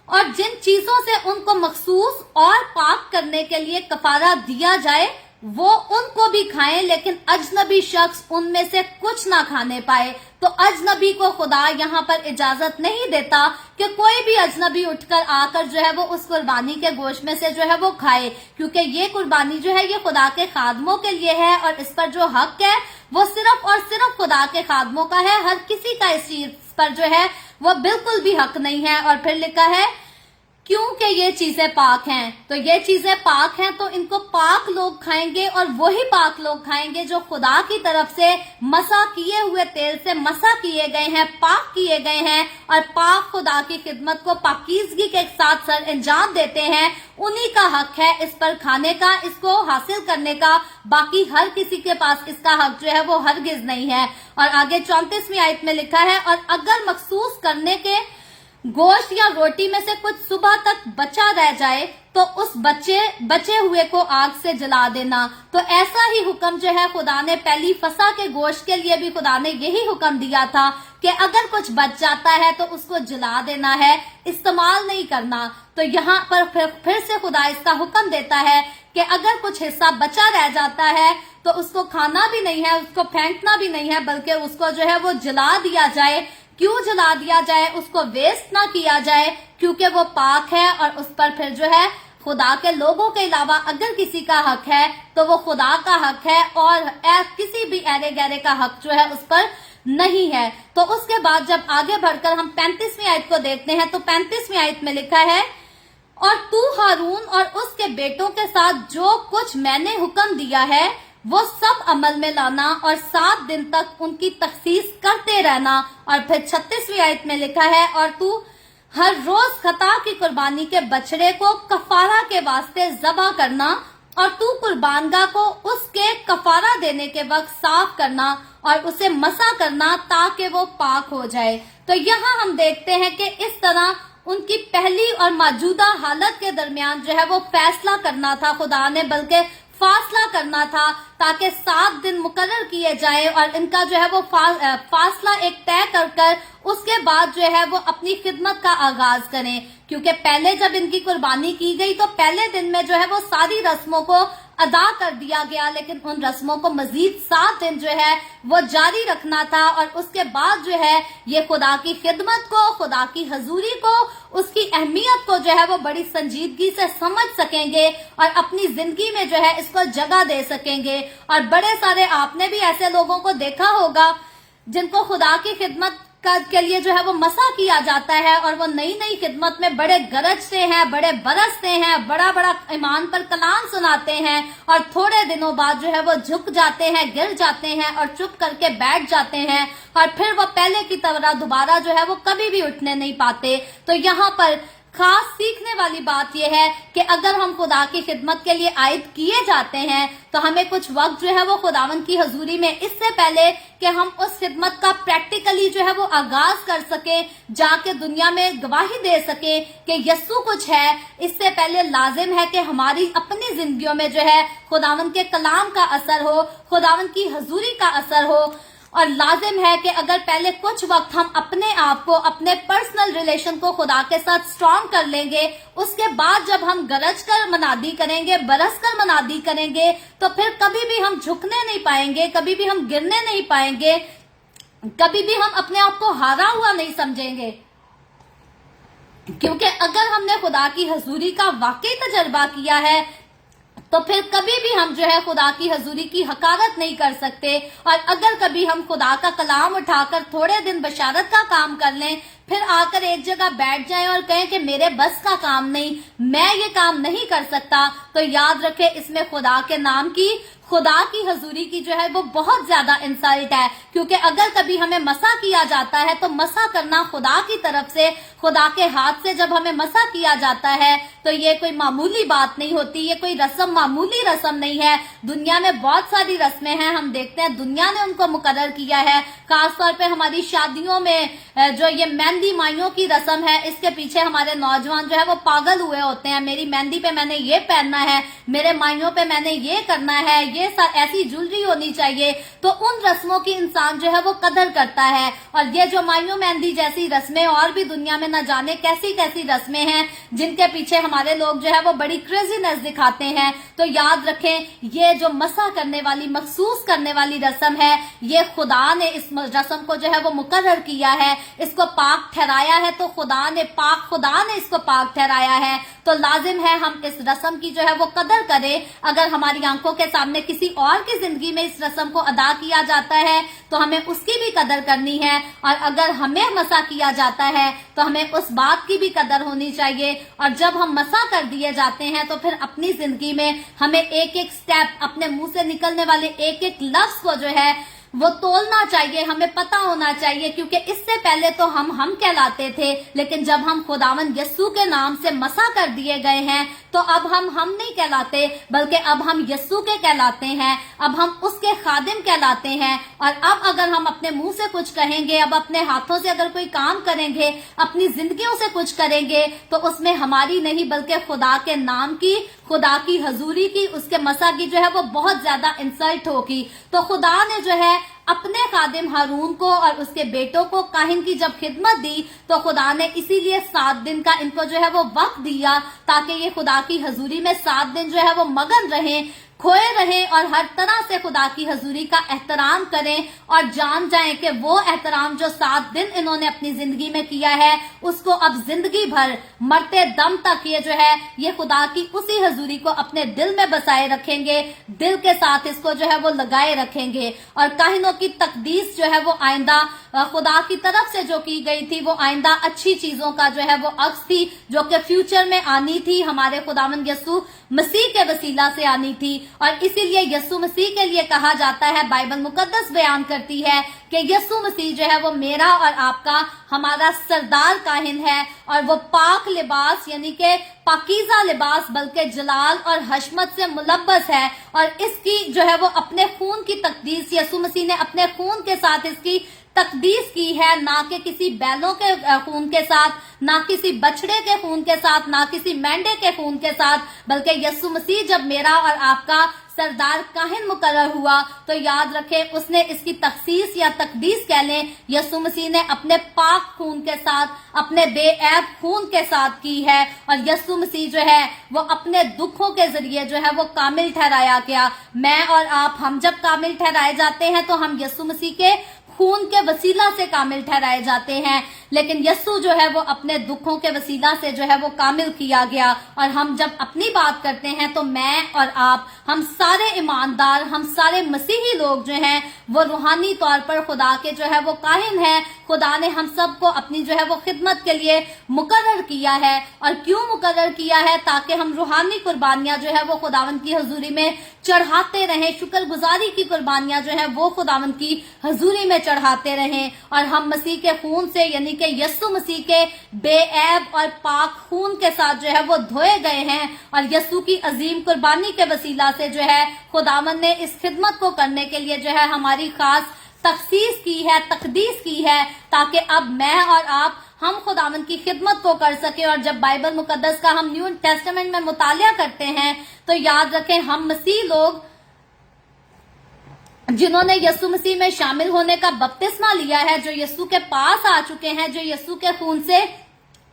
और जिन चीजों से उनको मखसूस और पाक करने के लिए कफारा दिया जाए वो उनको भी खाएं, लेकिन अजनबी शख्स उनमें से कुछ ना खाने पाए। तो अजनबी को खुदा यहाँ पर इजाजत नहीं देता कि कोई भी अजनबी उठकर आकर जो है वो उस कुर्बानी के गोश्त में से जो है वो खाए, क्योंकि ये कुर्बानी जो है ये खुदा के खादमों के लिए है और इस पर जो हक है वो सिर्फ और सिर्फ खुदा के खादमों का है। हर किसी का इस चीज पर जो है वो बिल्कुल भी हक नहीं है। और फिर लिखा है, क्योंकि ये चीजें पाक हैं। तो ये चीजें पाक हैं तो इनको पाक लोग खाएंगे और वही पाक लोग खाएंगे जो खुदा की तरफ से मसा किए हुए तेल से मसा किए गए हैं, पाक किए गए हैं और पाक खुदा की खिदमत को पाकीज़गी के साथ सर अंजाम देते हैं। उन्हीं का हक है इस पर खाने का, इसको हासिल करने का। बाकी हर किसी के पास इसका हक जो है वो हरगिज नहीं है। और आगे 34वीं आयत में लिखा है, और अगर मखसूस करने के गोश्त या रोटी में से कुछ सुबह तक बचा रह जाए तो उस बचे हुए को आग से जला देना। तो ऐसा ही हुक्म जो है खुदा ने पहली फसा के गोश्त के लिए भी खुदा ने यही हुक्म दिया था कि अगर कुछ बच जाता है तो उसको जला देना है, इस्तेमाल नहीं करना। तो यहाँ पर फिर से खुदा इसका हुक्म देता है कि अगर कुछ हिस्सा बचा रह जाता है तो उसको खाना भी नहीं है, उसको फेंकना भी नहीं है, बल्कि उसको जो है वो जला दिया जाए। क्यों जला दिया जाए? उसको वेस्ट ना किया जाए क्योंकि वो पाक है और उस पर फिर जो है खुदा के लोगों के अलावा अगर किसी का हक है तो वो खुदा का हक है और किसी भी ऐरे गैरे का हक जो है उस पर नहीं है। तो उसके बाद जब आगे बढ़कर हम 35वीं आयत को देखते हैं तो 35वीं आयत में लिखा है, और तू हारून और उसके बेटों के साथ जो कुछ मैंने हुक्म दिया है वो सब अमल में लाना और 7 दिन तक उनकी तखसीस करते रहना। और फिर 36वीं आयत में लिखा है, और तू हर रोज खता की कुर्बानी के बछड़े को कफारा के वास्ते ज़बह करना और तू कुर्बानगाह को उसके कफारा देने के वक्त साफ करना और उसे मसा करना ताकि वो पाक हो जाए। तो यहाँ हम देखते हैं कि इस तरह उनकी पहली और मौजूदा हालत के दरमियान जो है वो फैसला करना था खुदा ने, बल्कि फासला करना था ताकि 7 दिन मुकर्रर किए जाए और इनका जो है वो फासला एक तय कर उसके बाद जो है वो अपनी खिदमत का आगाज करें। क्योंकि पहले जब इनकी कुर्बानी की गई तो पहले दिन में जो है वो सारी रस्मों को अदा कर दिया गया, लेकिन उन रस्मों को मजीद 7 दिन जो है वो जारी रखना था। और उसके बाद जो है ये खुदा की खिदमत को, खुदा की हजूरी को, उसकी अहमियत को जो है वो बड़ी संजीदगी से समझ सकेंगे और अपनी जिंदगी में जो है इसको जगह दे सकेंगे। और बड़े सारे आपने भी ऐसे लोगों को देखा होगा जिनको खुदा की खिदमत के लिए जो है वो मसा किया जाता है और वो नई नई खिदमत में बड़े गरजते हैं, बड़े बरसते हैं, बड़ा बड़ा ईमान पर कलाम सुनाते हैं और थोड़े दिनों बाद जो है वो झुक जाते हैं, गिर जाते हैं और चुप करके बैठ जाते हैं और फिर वो पहले की तरह दोबारा जो है वो कभी भी उठने नहीं पाते। तो यहाँ पर खास सीखने वाली बात यह है कि अगर हम खुदा की खिदमत के लिए आयद किए जाते हैं तो हमें कुछ वक्त जो है वो खुदावन की हजूरी में इससे पहले कि हम उस खिदमत का प्रैक्टिकली जो है वो आगाज कर सके, जाके दुनिया में गवाही दे सके कि यस्सु कुछ है, इससे पहले लाजिम है कि हमारी अपनी जिंदगियों में जो है खुदावन के कलाम का असर हो, खुदावन की हजूरी का असर हो। और लाजिम है कि अगर पहले कुछ वक्त हम अपने आप को, अपने पर्सनल रिलेशन को खुदा के साथ स्ट्रॉन्ग कर लेंगे, उसके बाद जब हम गरज कर मनादी करेंगे, बरस कर मनादी करेंगे, तो फिर कभी भी हम झुकने नहीं पाएंगे, कभी भी हम गिरने नहीं पाएंगे, कभी भी हम अपने आप को हारा हुआ नहीं समझेंगे। क्योंकि अगर हमने खुदा की हजूरी का वाकई तजर्बा किया है तो फिर कभी भी हम जो है खुदा की हजूरी की हकारत नहीं कर सकते। और अगर कभी हम खुदा का कलाम उठाकर थोड़े दिन बशारत का काम कर लें, फिर आकर एक जगह बैठ जाएं और कहें कि मेरे बस का काम नहीं, मैं ये काम नहीं कर सकता, तो याद रखें इसमें खुदा के नाम की, खुदा की हजूरी की जो है वो बहुत ज्यादा इंसल्ट है। क्योंकि अगर कभी हमें मसा किया जाता है तो मसा करना खुदा की तरफ से, खुदा के हाथ से जब हमें मसा किया जाता है तो ये कोई मामूली बात नहीं होती, ये कोई रस्म मामूली रस्म नहीं है। दुनिया में बहुत सारी रस्में हैं, हम देखते हैं दुनिया ने उनको मुकर्रर किया है। खासतौर पे हमारी शादियों में जो ये मेहंदी माइयों की रस्म है, इसके पीछे हमारे नौजवान जो है वो पागल हुए होते हैं। मेरी मेहंदी पे मैंने ये पहनना है, मेरे माइयों पे मैंने ये करना है, ये ऐसी ज्वेलरी होनी चाहिए। तो उन रस्मों की इंसान जो है वो कदर करता है। और ये जो माइयों मेहंदी जैसी रस्में और भी दुनिया में न जाने कैसी कैसी रस्में हैं जिनके पीछे हमारे लोग जो है वो बड़ी क्रेजीनेस दिखाते हैं। तो याद रखें ये जो मसा करने वाली, मखसूस करने वाली रस्म है, ये खुदा ने इस रस्म को जो है वो मुकर्रर किया है, इसको पाक ठहराया है। तो खुदा ने इसको पाक ठहराया है, तो लाजिम है हम इस रस्म की जो है वो कदर करें। अगर हमारी आंखों के सामने किसी और की जिंदगी में इस रस्म को अदा किया जाता है तो हमें उसकी भी कदर करनी है, और अगर हमें मसा किया जाता है तो हमें उस बात की भी कदर होनी चाहिए। और जब हम मसा कर दिए जाते हैं तो फिर अपनी जिंदगी में हमें एक एक स्टेप, अपने मुंह से निकलने वाले एक एक लफ्ज को जो है वो तोलना चाहिए, हमें पता होना चाहिए। क्योंकि इससे पहले तो हम कहलाते थे, लेकिन जब हम खुदावन यस्सु के नाम से मसा कर दिए गए हैं तो अब हम नहीं कहलाते, बल्कि अब हम यस्सु के कहलाते हैं, अब हम उसके खादिम कहलाते हैं। और अब अगर हम अपने मुंह से कुछ कहेंगे, अब अपने हाथों से अगर कोई काम करेंगे, अपनी जिंदगियों से कुछ करेंगे, तो उसमें हमारी नहीं बल्कि खुदा के नाम की, खुदा की हजूरी की, उसके मसा की जो है वो बहुत ज्यादा इंसल्ट होगी। तो खुदा ने जो है अपने खादिम हारून को और उसके बेटों को काहिन की जब खिदमत दी तो खुदा ने इसीलिए 7 दिन का इनको जो है वो वक्त दिया, ताकि ये खुदा की हजूरी में 7 दिन जो है वो मगन रहें, खोए रहें और हर तरह से खुदा की हजूरी का एहतराम करें और जान जाएं कि वो एहतराम जो 7 दिन इन्होंने अपनी जिंदगी में किया है उसको अब जिंदगी भर, मरते दम तक ये जो है ये खुदा की उसी हजूरी को अपने दिल में बसाए रखेंगे, दिल के साथ इसको जो है वो लगाए रखेंगे। और काहिनों की तकदीस जो है वो आइंदा खुदा की तरफ से जो की गई थी वो आइंदा अच्छी चीजों का जो है वो अक्स थी, जो कि फ्यूचर में आनी थी, हमारे खुदावंद यस्सु मसीह के वसीला से आनी थी। और इसीलिए यस्सु मसीह के लिए कहा जाता है, बाइबल मुकद्दस बयान करती है कि यस्सु मसीह जो है वो मेरा और आपका, हमारा सरदार काहिन है, और वो पाक लिबास यानी कि पाकीज़ा लिबास बल्कि जलाल और हशमत से मुलब्बस है। और इसकी जो है वो अपने खून की तकदीस, यस्सु मसीह ने अपने खून के साथ इसकी तकदीस की है, ना कि किसी बैलों के खून के साथ, ना किसी बछड़े के खून के साथ, ना किसी मेंढे के खून के साथ, बल्कि यीशु मसीह जब मेरा और आपका सरदार काहिन मुकर्रर हुआ तो याद रखें उसने इसकी तखसीस या तकदीस कह लें, यीशु मसीह ने अपने पाक खून के साथ, अपने बेऐब खून के साथ की है। और यीशु मसीह जो है वो अपने दुखों के जरिए जो है वो कामिल ठहराया गया। मैं और आप, हम जब कामिल ठहराए जाते हैं तो हम यीशु मसीह के खून के वसीला से कामिल ठहराए जाते हैं, लेकिन यीशु जो है वो अपने दुखों के वसीला से जो है वो कामिल किया गया। और हम जब अपनी बात करते हैं तो मैं और आप, हम सारे ईमानदार, हम सारे मसीही लोग जो हैं वो रूहानी तौर पर खुदा के जो है वो काहिन हैं। खुदा ने हम सबको अपनी जो है वो खिदमत के लिए मुकर्रर किया है। और क्यों मुकर्रर किया है? ताकि हम रूहानी कुर्बानियां जो है वो खुदावंद की हजूरी में चढ़ाते रहें, शुक्रगुजारी की कुर्बानियां जो है वो खुदावंद की हजूरी में चढ़ाते रहें। और हम मसीह के खून से, यानी कि यीशु मसीह के बेऐब और पाक खून के साथ जो है वो धोए गए हैं। और यीशु की अजीम कुर्बानी के वसीला से जो है खुदावंद ने इस खिदमत को करने के लिए जो है हमारी खास तखसीस की है, तकदीस की है, ताकि अब मैं और आप, हम खुदावंद की खिदमत को कर सके। और जब बाइबल मुकद्दस का हम न्यू टेस्टामेंट में मुतालिया करते हैं तो याद रखें हम मसीह लोग जिन्होंने यीशु मसीह में शामिल होने का बपतिस्मा लिया है, जो यीशु के पास आ चुके हैं, जो यीशु के खून से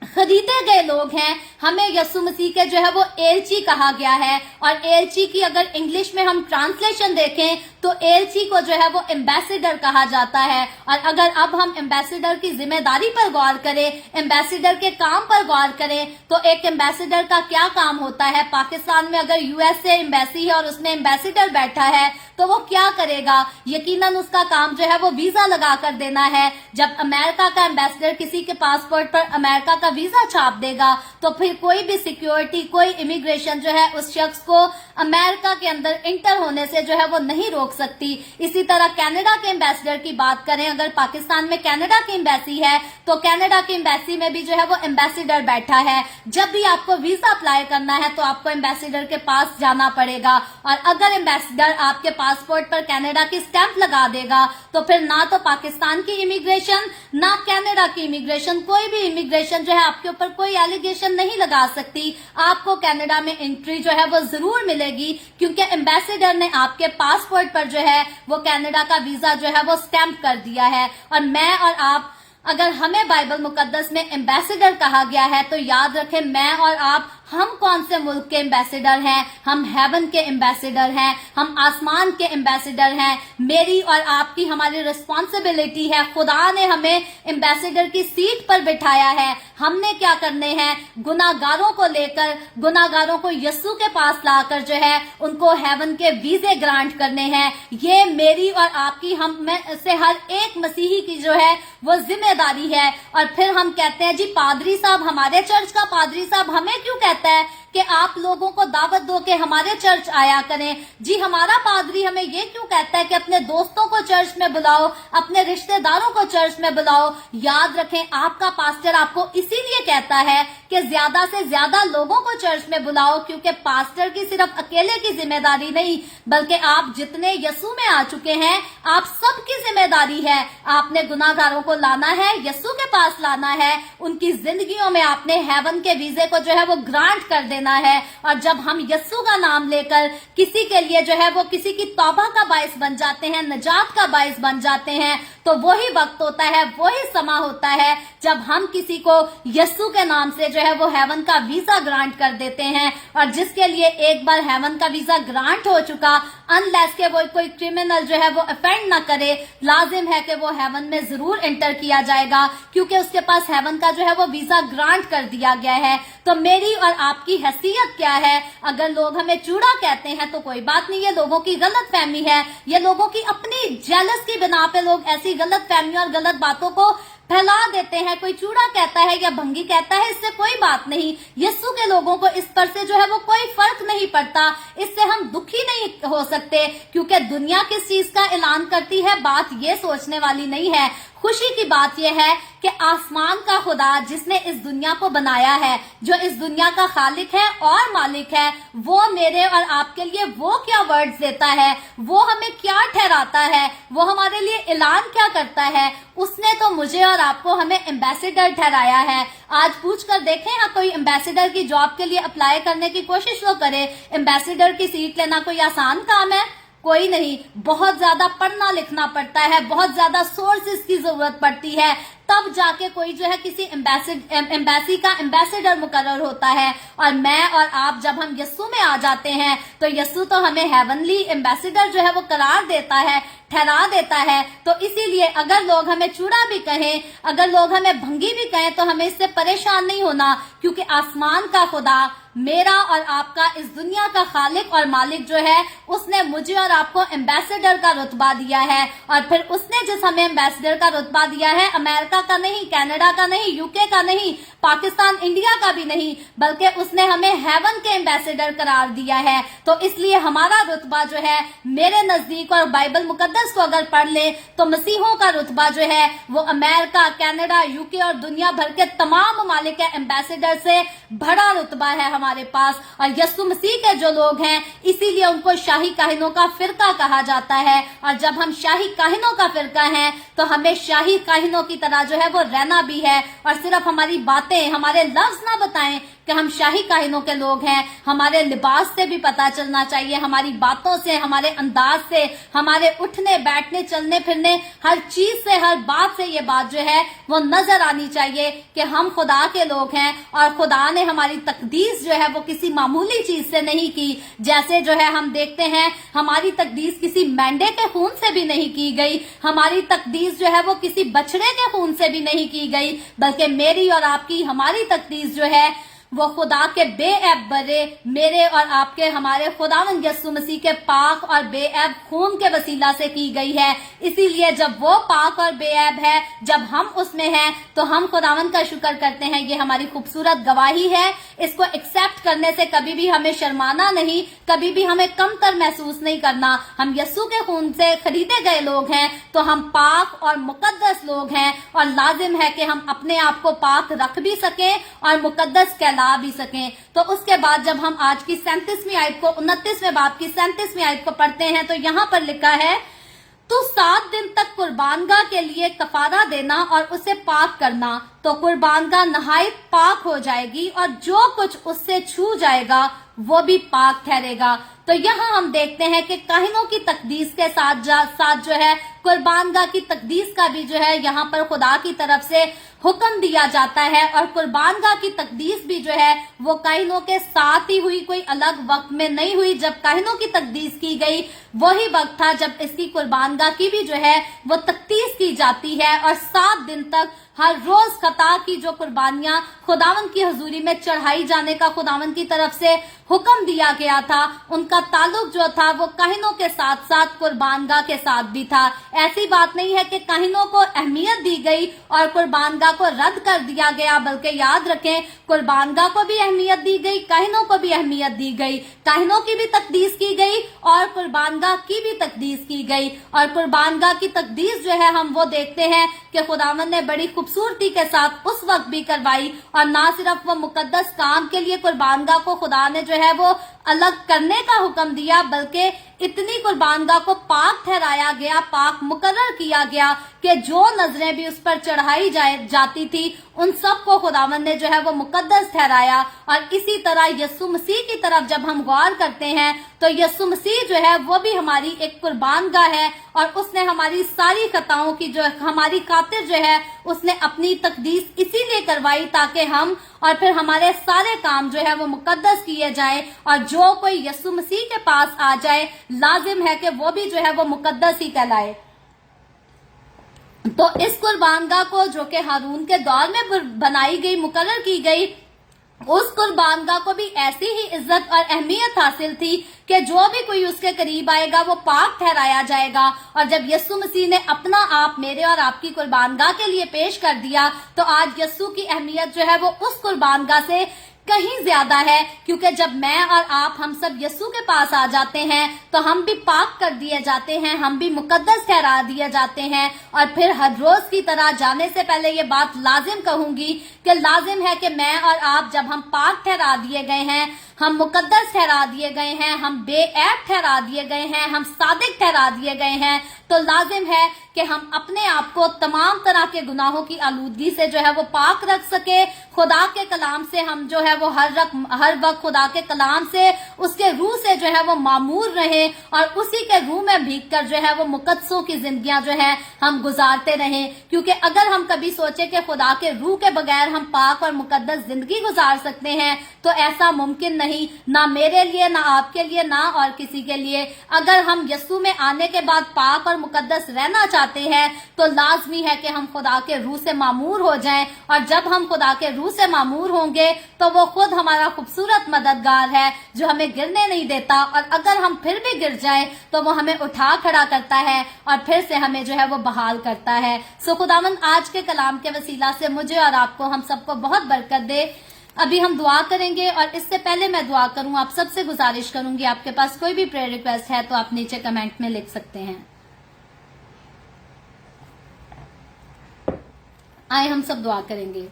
खरीदे गए लोग हैं, हमें यीशु मसीह के जो है वो एलची कहा गया है। और एलची की अगर इंग्लिश में हम ट्रांसलेशन देखें तो एलची को जो है वो एम्बेसडर कहा जाता है। और अगर अब हम एम्बेसडर की जिम्मेदारी पर गौर करें, एम्बेसडर के काम पर गौर करें, तो एक एम्बेसडर का क्या काम होता है? पाकिस्तान में अगर यूएसए एम्बेसी है और उसमें एम्बेसडर बैठा है तो वो क्या करेगा? यकीनन उसका काम जो है वो वीजा लगा कर देना है। जब अमेरिका का एम्बेसडर किसी के पासपोर्ट पर अमेरिका का वीजा छाप देगा तो फिर कोई भी सिक्योरिटी, कोई इमिग्रेशन जो है उस शख्स को अमेरिका के अंदर इंटर होने से जो है वो नहीं रोक सकती। इसी तरह कनाडा के एम्बेसडर की बात करें, अगर पाकिस्तान में कनाडा की एम्बेसी है तो कनाडा की एम्बेसी में भी जो है वो एम्बेसडर बैठा है। जब भी आपको वीजा अप्लाई करना है तो आपको एम्बेसडर के पास जाना पड़ेगा। और अगर एम्बेसडर आपके पासपोर्ट पर कनाडा की स्टैंप लगा देगा तो फिर ना तो पाकिस्तान की इमिग्रेशन, ना कनाडा की इमिग्रेशन, कोई भी इमिग्रेशन जो है आपके ऊपर कोई एलिगेशन नहीं लगा सकती। आपको कनाडा में एंट्री जो है वो जरूर मिलेगी, क्योंकि एम्बेसडर ने आपके पासपोर्ट पर जो है वो कनाडा का वीजा जो है वो स्टैंप कर दिया है। और मैं और आप, अगर हमें बाइबल मुकद्दस में एम्बेसडर कहा गया है तो याद रखें मैं और आप, हम कौन से मुल्क के एम्बेसडर हैं? हम हेवन के एम्बेसडर हैं, हम आसमान के एम्बेसडर हैं। मेरी और आपकी हमारी रिस्पॉन्सिबिलिटी है, खुदा ने हमें एम्बेसडर की सीट पर बिठाया है। हमने क्या करने हैं? गुनाहगारों को लेकर, गुनाहगारों को यीशु के पास लाकर जो है उनको हेवन के वीजे ग्रांट करने हैं। ये मेरी और आपकी, हम में से हर एक मसीही की जो है वो जिम्मेदारी है। और फिर हम कहते हैं जी पादरी साहब, हमारे चर्च का पादरी साहब हमें क्यों कहता है कि आप लोगों को दावत दो के हमारे चर्च आया करें? जी हमारा पादरी हमें ये क्यों कहता है कि अपने दोस्तों को चर्च में बुलाओ, अपने रिश्तेदारों को चर्च में बुलाओ? याद रखें आपका पास्टर आपको इसीलिए कहता है कि ज्यादा से ज्यादा लोगों को चर्च में बुलाओ, क्योंकि पास्टर की सिर्फ अकेले की जिम्मेदारी नहीं, बल्कि आप जितने यीशु में आ चुके हैं आप सबकी जिम्मेदारी है। आपने गुनाहगारों को लाना है, यीशु के पास लाना है, उनकी जिंदगियों में आपने हेवन के वीजे को जो है वो ग्रांट कर देना है। और जब हम यीशु का नाम लेकर किसी के लिए जो है वो किसी की तौबा का बाइस बन जाते हैं, नजात का बाइस बन जाते हैं, तो वही वक्त होता है, वही समा होता है जब हम किसी को यीशु के नाम से जो है वो हेवन का वीजा ग्रांट कर देते हैं। और जिसके लिए एक बार हेवन का वीजा ग्रांट हो चुका, अनलेस के वो कोई क्रिमिनल जो है वो अफेंड ना करे, लाजिम है कि वो हेवन में जरूर एंटर किया जाएगा, क्योंकि उसके पास हेवन का जो है वो वीजा ग्रांट कर दिया गया है। तो मेरी और आपकी हैसियत क्या है? अगर लोग हमें चूड़ा कहते हैं तो कोई बात नहीं, ये लोगों की गलत फहमी है, ये लोगों की अपनी जेलस की बिना पे लोग ऐसी गलत फहमी और गलत बातों को फैला देते हैं। कोई चूड़ा कहता है या भंगी कहता है, इससे कोई बात नहीं। यीशु के लोगों को इस पर से जो है वो कोई फर्क नहीं पड़ता, इससे हम दुखी नहीं हो सकते, क्योंकि दुनिया किस चीज का ऐलान करती है बात ये सोचने वाली नहीं है। खुशी की बात यह है कि आसमान का खुदा जिसने इस दुनिया को बनाया है, जो इस दुनिया का खालिक है और मालिक है, वो मेरे और आपके लिए वो क्या वर्ड्स देता है, वो हमें क्या ठहराता है, वो हमारे लिए ऐलान क्या करता है। उसने तो मुझे और आपको हमें एम्बेसडर ठहराया है। आज पूछ कर देखें, हाँ कोई एम्बेसडर की जॉब के लिए अप्लाई करने की कोशिश तो करे। एम्बेसडर की सीट लेना कोई आसान काम है? कोई नहीं। बहुत ज्यादा पढ़ना लिखना पड़ता है, बहुत ज्यादा सोर्सेज की जरूरत पड़ती है, तब जाके कोई जो है किसी एम्बेसी का एम्बेसडर मुकर्रर होता है। और मैं और आप जब हम यस्सु में आ जाते हैं तो यस्सु तो हमें हेवनली एम्बेसडर जो है वो करार देता है, ठहरा देता है। तो इसीलिए अगर लोग हमें चूड़ा भी कहें, अगर लोग हमें भंगी भी कहें, तो हमें इससे परेशान नहीं होना, क्योंकि आसमान का खुदा, मेरा और आपका, इस दुनिया का खालिक और मालिक जो है, उसने मुझे और आपको एम्बेसडर का रुतबा दिया है। और फिर उसने जिस हमें एम्बेसडर का रुतबा दिया है, अमेरिका का नहीं, कनाडा का नहीं, यूके का नहीं, पाकिस्तान इंडिया का भी नहीं, बल्कि उसने हमें हेवन के एम्बेसडर करार दिया है। तो इसलिए हमारा रुतबा जो है मेरे नजदीक, और बाइबल मुकद्दस को अगर पढ़ ले तो मसीहों का रुतबा जो है वो अमेरिका, कनाडा, यूके और दुनिया भर के तमाम ममालिक के एम्बेसडर से बड़ा रुतबा है हमारे पास। और यस्सु मसीह के जो लोग हैं, इसीलिए उनको शाही काहिनों का फिरका कहा जाता है। और जब हम शाही काहिनों का फिरका हैं तो हमें शाही काहिनों की तरह जो है वो रहना भी है, और सिर्फ हमारी बातें, हमारे लफ्ज ना बताएं कि हम शाही काहिनों के लोग हैं। हमारे लिबास से भी पता चलना चाहिए, हमारी बातों से, हमारे अंदाज से, हमारे उठने बैठने चलने फिरने, हर चीज से, हर बात से ये बात जो है वो नजर आनी चाहिए कि हम खुदा के लोग हैं। और खुदा ने हमारी तकदीस जो है वो किसी मामूली चीज से नहीं की। जैसे जो है हम देखते हैं, हमारी तकदीस किसी मेंढे के खून से भी नहीं की गई, हमारी तकदीस जो है वो किसी बछड़े के खून से भी नहीं की गई, बल्कि मेरी और आपकी, हमारी तकदीस जो है वो खुदा के बेऐब बरे, मेरे और आपके, हमारे खुदावंद यस्सु मसीह के पाक और बेऐब खून के वसीला से की गई है। इसीलिए जब वो पाक और बेऐब है, जब हम उसमें हैं, तो हम खुदावंद का शुक्र करते हैं। ये हमारी खूबसूरत गवाही है। इसको एक्सेप्ट करने से कभी भी हमें शर्माना नहीं, कभी भी हमें कमतर महसूस नहीं करना। हम यस्सु के खून से खरीदे गए लोग हैं, तो हम पाक और मुकद्दस लोग हैं, और लाजिम है कि हम अपने आप को पाक रख भी सकें और मुकद्दस ला भी सकें। तो उसके बाद जब हम आज की 37वीं आयत को, 29वें बाब की 37वीं आयत को पढ़ते हैं, तो यहां पर लिखा है, तो 7 दिन तक कुर्बानगाह के लिए कफारा देना और उसे पाक करना, तो कुर्बानगाह नहायत पाक हो जाएगी, और जो कुछ उससे छू जाएगा वो भी पाक ठहरेगा। तो यहाँ हम देखते हैं कि काहिनों की तकदीस के साथ जो है कुर्बानगाह की तकदीस का भी जो है यहाँ पर खुदा की तरफ से हुक्म दिया जाता है। और कुर्बानगाह की तकदीस भी जो है वो काहिनों के साथ ही हुई, कोई अलग वक्त में नहीं हुई। जब काहिनों की तकदीस की गई वही वक्त था जब इसकी कुर्बानगाह की भी जो है वो तकदीस की जाती है। और 7 दिन तक हर रोज खता की जो कुर्बानियां खुदावंद की हजूरी में चढ़ाई जाने का खुदावंद की तरफ से हुक्म दिया गया था, उनका ताल्लुक जो था वो काहिनों के साथ साथ कुर्बानगाह के साथ भी था। ऐसी बात नहीं है कि काहिनों को अहमियत दी गई और कुर्बानगाह को रद्द कर दिया गया, बल्कि याद रखें, कुर्बानगाह को भी अहमियत दी गई, काहिनों को भी अहमियत दी गई। काहिनों की भी तकदीस की गई और कुर्बानगाह की भी तकदीस की गई। और कुर्बानगाह की तकदीस जो है हम वो देखते हैं कि खुदावंद ने बड़ी खूबसूरती के साथ उस वक्त भी करवाई। और ना सिर्फ वो मुकद्दस काम के लिए कुर्बानगाह को खुदा ने जो है वो अलग करने का हुक्म दिया, बल्कि इतनी कुर्बानगाह को पाक ठहराया गया, पाक मुकर्रर किया गया कि जो नजरें भी उस पर चढ़ाई जाती थी उन सब को खुदावंद ने जो है वो मुकद्दस ठहराया। और इसी तरह यस्सु मसीह की तरफ जब हम गौर करते हैं तो यस्सु मसीह जो है वो भी हमारी एक कुर्बानगाह है, और उसने हमारी सारी खताओं की जो हमारी खातिर जो है उसने अपनी तकदीस इसीलिए करवाई ताकि हम और फिर हमारे सारे काम जो है वो मुकद्दस किए जाए। और जो कोई यस्सु मसीह के पास आ जाए लाजिम है कि वो भी जो है वो मुकद्दस ही कहलाए। तो इस कुर्बानगाह को जो कि हारून के दौर में बनाई गई, मुकर्रर की गई, उस कुर्बानगाह को भी ऐसी ही इज्जत और अहमियत हासिल थी कि जो भी कोई उसके करीब आएगा वो पाक ठहराया जाएगा। और जब यस्सु मसीह ने अपना आप मेरे और आपकी कुर्बानगाह के लिए पेश कर दिया, तो आज यस्सु की अहमियत जो है वो उस कुर्बानगाह से کہیں زیادہ ہے، کیونکہ جب میں اور آپ ہم سب یسوع کے پاس آ جاتے ہیں تو ہم بھی پاک کر دیے جاتے ہیں، ہم بھی مقدس ٹھہرا دیے جاتے ہیں۔ اور پھر ہر روز کی طرح جانے سے پہلے یہ بات لازم کہوں گی کہ لازم ہے کہ میں اور آپ جب ہم پاک ٹھہرا دیے گئے ہیں، ہم مقدس ٹھہرا دیے گئے ہیں، ہم بے عیب ٹھہرا دیے گئے ہیں، ہم صادق ٹھہرا دیے گئے ہیں، تو لازم ہے کہ ہم اپنے آپ کو تمام طرح کے گناہوں کی آلودگی سے جو ہے وہ پاک رکھ سکے۔ خدا کے کلام سے ہم جو ہے وہ ہر وقت خدا کے کلام سے، اس کے روح سے جو ہے وہ معمور رہیں، اور اسی کے روح میں بھیگ کر جو ہے وہ مقدسوں کی زندگیاں جو ہے ہم گزارتے رہیں۔ کیونکہ اگر ہم کبھی سوچیں کہ خدا کے روح کے بغیر ہم پاک اور مقدس زندگی گزار سکتے ہیں تو ایسا ممکن نہیں، نہ میرے لیے، نہ آپ کے لیے، نہ اور کسی کے لیے۔ اگر ہم یسوع میں آنے کے بعد پاک اور مقدس رہنا چاہتے ہیں تو لازمی ہے کہ ہم خدا کے روح سے معمور ہو جائیں، اور جب ہم خدا کے روح سے معمور ہوں گے تو وہ خود ہمارا خوبصورت مددگار ہے جو ہمیں گرنے نہیں دیتا، اور اگر ہم پھر بھی گر جائیں تو وہ ہمیں اٹھا کھڑا کرتا ہے اور پھر سے ہمیں جو ہے وہ بحال کرتا ہے۔ سو خداوند آج کے کلام کے وسیلہ سے مجھے اور آپ کو، ہم سب کو بہت برکت دے۔ ابھی ہم دعا کریں گے، اور اس سے پہلے میں دعا کروں آپ سب سے گزارش کروں گی، آپ کے پاس کوئی بھی پریئر ریکویسٹ ہے تو آپ نیچے کمنٹ میں لکھ سکتے ہیں۔ آئے ہم سب دعا کریں گے۔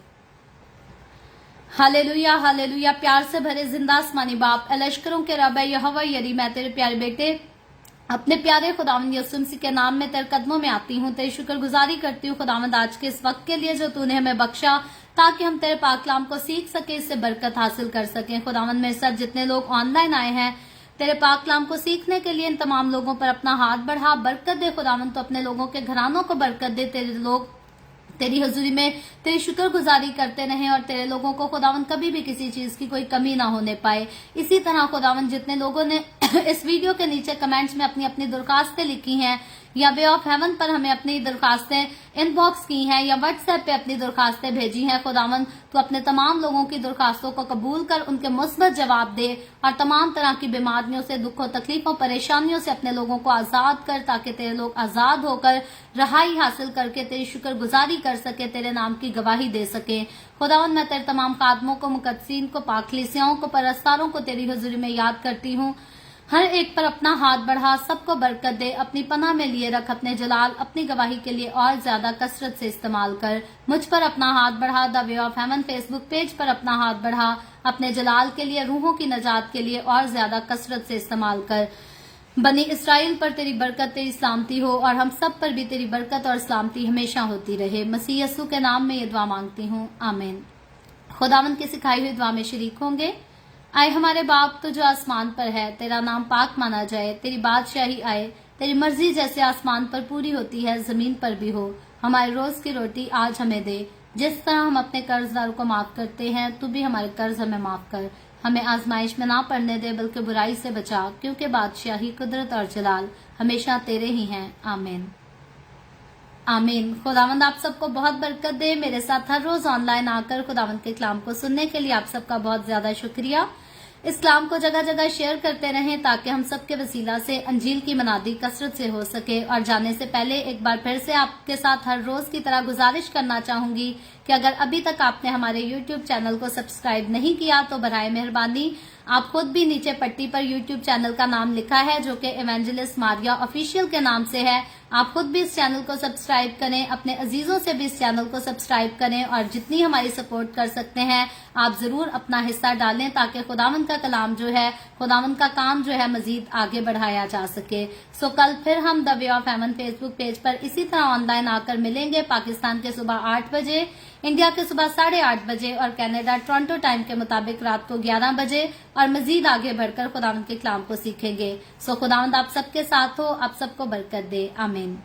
ہالےلویا ہالےلویا، پیار سے بھرے زندہ آسمانی باپ، لشکروں کے رب یہوہ یری، میں تیرے پیارے بیٹے اپنے پیارے خداوند یسوع مسیح کے نام میں تیرے قدموں میں آتی ہوں، تیری شکر گزاری کرتی ہوں خداوند آج کے اس وقت کے لیے جو تو نے ہمیں بخشا، تاکہ ہم تیرے پاک کلام کو سیکھ سکیں، اس سے برکت حاصل کر سکیں۔ خداوند میرے ساتھ جتنے لوگ آن لائن آئے ہیں تیرے پاک کلام کو سیکھنے کے لیے، ان تمام لوگوں پر اپنا ہاتھ بڑھا، برکت دے خداوند، تو اپنے لوگوں کے گھرانوں کو برکت دے، تیرے لوگ تیری حضوری میں تیری شکر گزاری کرتے رہیں، اور تیرے لوگوں کو خداوند کبھی بھی کسی چیز کی کوئی کمی نہ ہونے پائے۔ اسی طرح خداوند جتنے لوگوں نے اس ویڈیو کے نیچے کمنٹس میں اپنی اپنی درخواستیں لکھی ہیں، یا وے آف ہیون پر ہمیں اپنی درخواستیں ان باکس کی ہیں، یا واٹس ایپ پہ اپنی درخواستیں بھیجی ہیں، خداوند تو اپنے تمام لوگوں کی درخواستوں کو قبول کر ان کے مثبت جواب دے، اور تمام طرح کی بیماریوں سے، دکھوں، تکلیفوں، پریشانیوں سے اپنے لوگوں کو آزاد کر، تاکہ تیرے لوگ آزاد ہو کر رہائی حاصل کر کے تیری شکر گزاری کر سکے، تیرے نام کی گواہی دے سکے۔ خداوند میں تیرے تمام خادموں کو، مقدسین کو، پاک کلیسیاؤں کو، پرستاروں کو تیری حضوری میں یاد کرتی ہوں، ہر ایک پر اپنا ہاتھ بڑھا، سب کو برکت دے، اپنی پناہ میں لیے رکھ، اپنے جلال، اپنی گواہی کے لیے اور زیادہ کثرت سے استعمال کر۔ مجھ پر اپنا ہاتھ بڑھا، the way of heaven Facebook page پر اپنا ہاتھ بڑھا، اپنے جلال کے لیے، روحوں کی نجات کے لیے اور زیادہ کثرت سے استعمال کر۔ بنی اسرائیل پر تیری برکت، تیری سلامتی ہو، اور ہم سب پر بھی تیری برکت اور سلامتی ہمیشہ ہوتی رہے۔ مسیح یسوع کے نام میں یہ دعا مانگتی ہوں، آمین۔ خداوند کی سکھائی ہوئی دعا میں شریک ہوں گے۔ آئے ہمارے باپ تو جو آسمان پر ہے، تیرا نام پاک مانا جائے، تیری بادشاہی آئے، تیری مرضی جیسے آسمان پر پوری ہوتی ہے زمین پر بھی ہو۔ ہمارے روز کی روٹی آج ہمیں دے، جس طرح ہم اپنے قرض داروں کو معاف کرتے ہیں، تو بھی ہمارے قرض ہمیں معاف کر۔ ہمیں آزمائش میں نہ پڑنے دے، بلکہ برائی سے بچا، کیونکہ بادشاہی، قدرت اور جلال ہمیشہ تیرے ہی ہیں، آمین آمین۔ خداوند آپ سب کو بہت برکت دے۔ میرے ساتھ ہر روز آن لائن آ کر خداوند کے کلام کو سننے کے لیے آپ سب کا بہت زیادہ شکریہ۔ اس کلام کو جگہ جگہ شیئر کرتے رہیں، تاکہ ہم سب کے وسیلہ سے انجیل کی منادی کثرت سے ہو سکے۔ اور جانے سے پہلے ایک بار پھر سے آپ کے ساتھ ہر روز کی طرح گزارش کرنا چاہوں گی کہ اگر ابھی تک آپ نے ہمارے یوٹیوب چینل کو سبسکرائب نہیں کیا تو برائے مہربانی آپ خود بھی نیچے پٹی پر یوٹیوب چینل کا نام لکھا ہے، جو کہ ایونجلسٹ ماریا آفیشیل کے نام سے ہے، آپ خود بھی اس چینل کو سبسکرائب کریں، اپنے عزیزوں سے بھی اس چینل کو سبسکرائب کریں، اور جتنی ہماری سپورٹ کر سکتے ہیں آپ ضرور اپنا حصہ ڈالیں، تاکہ خداوند کا کلام جو ہے، خداوند کا کام جو ہے مزید آگے بڑھایا جا سکے۔ سو کل پھر ہم the way of heaven Facebook page پر اسی طرح آن لائن آ کر ملیں گے، پاکستان کے صبح 8 بجے، انڈیا کے صبح 8:30 بجے، اور کینیڈا ٹورنٹو ٹائم کے مطابق رات کو 11 بجے، اور مزید آگے بڑھ کر خداوند کے کلام کو سیکھیں گے۔ سو خداوند آپ سب کے ساتھ ہو، آپ سب کو برکت دے، آمین۔